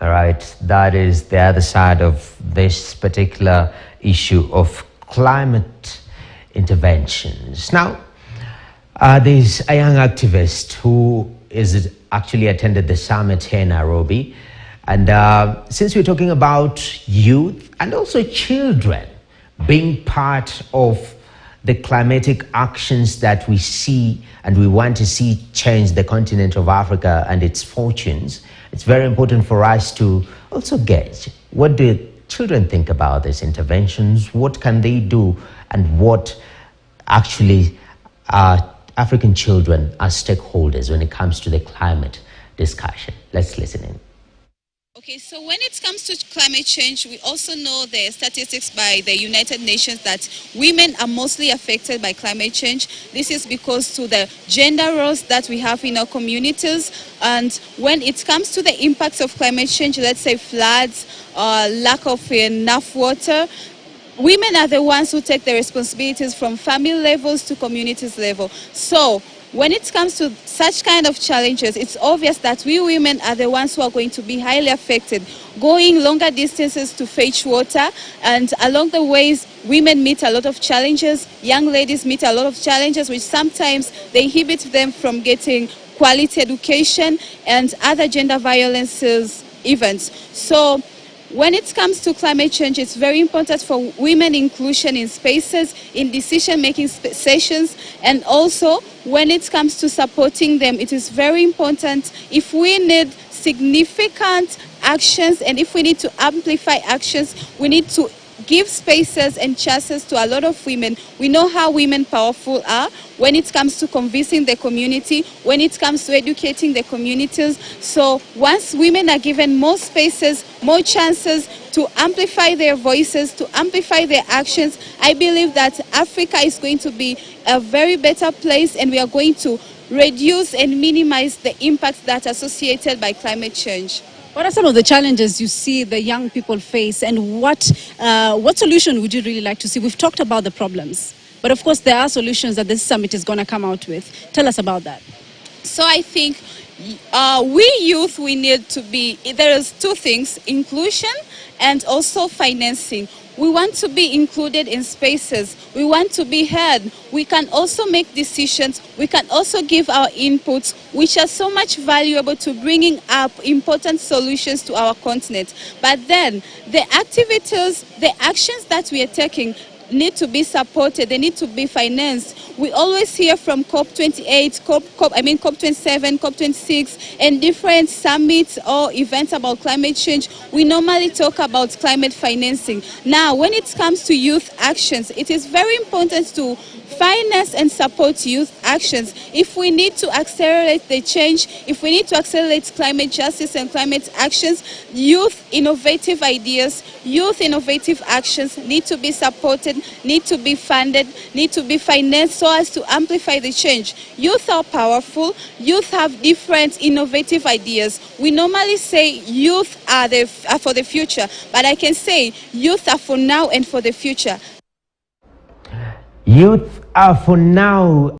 All right, that is the other side of this particular issue of climate interventions. Now, there's a young activist who is actually attended the summit here in Nairobi. And since we're talking about youth and also children being part of the climatic actions that we see and we want to see change the continent of Africa and its fortunes, it's very important for us to also gauge what do children think about these interventions, what can they do, and what actually African children are stakeholders when it comes to the climate discussion. Let's listen in. Okay, so when it comes to climate change, we also know the statistics by the United Nations that women are mostly affected by climate change. This is because to the gender roles that we have in our communities. And when it comes to the impacts of climate change, let's say floods, lack of enough water, women are the ones who take the responsibilities from family levels to communities level. So when it comes to such kind of challenges, it's obvious that we women are the ones who are going to be highly affected, going longer distances to fetch water, and along the ways, women meet a lot of challenges, young ladies meet a lot of challenges, which sometimes they inhibit them from getting quality education and other gender violences events. So when it comes to climate change, it's very important for women inclusion in spaces, in decision-making sessions, and also when it comes to supporting them, it is very important if we need significant actions and if we need to amplify actions, we need to give spaces and chances to a lot of women. We know how women powerful are when it comes to convincing the community, when it comes to educating the communities. So once women are given more spaces, more chances to amplify their voices, to amplify their actions, I believe that Africa is going to be a very better place and we are going to reduce and minimize the impacts that are associated by climate change. What are some of the challenges you see the young people face, and what solution would you really like to see? We've talked about the problems, but of course there are solutions that this summit is going to come out with. Tell us about that. So I think we youth, we need to be, there is two things, inclusion and also financing. We want to be included in spaces. We want to be heard. We can also make decisions. We can also give our inputs, which are so much valuable to bringing up important solutions to our continent. But then the activities, the actions that we are taking need to be supported. They need to be financed. We always hear from COP28, COP27, COP26, and different summits or events about climate change. We normally talk about climate financing. Now, when it comes to youth actions, it is very important to finance and support youth actions. If we need to accelerate the change, if we need to accelerate climate justice and climate actions, youth innovative ideas, youth innovative actions need to be supported, need to be funded, need to be financed so as to amplify the change. Youth are powerful. Youth have different innovative ideas. We normally say youth are for the future, but I can say youth are for now and for the future. Youth are for now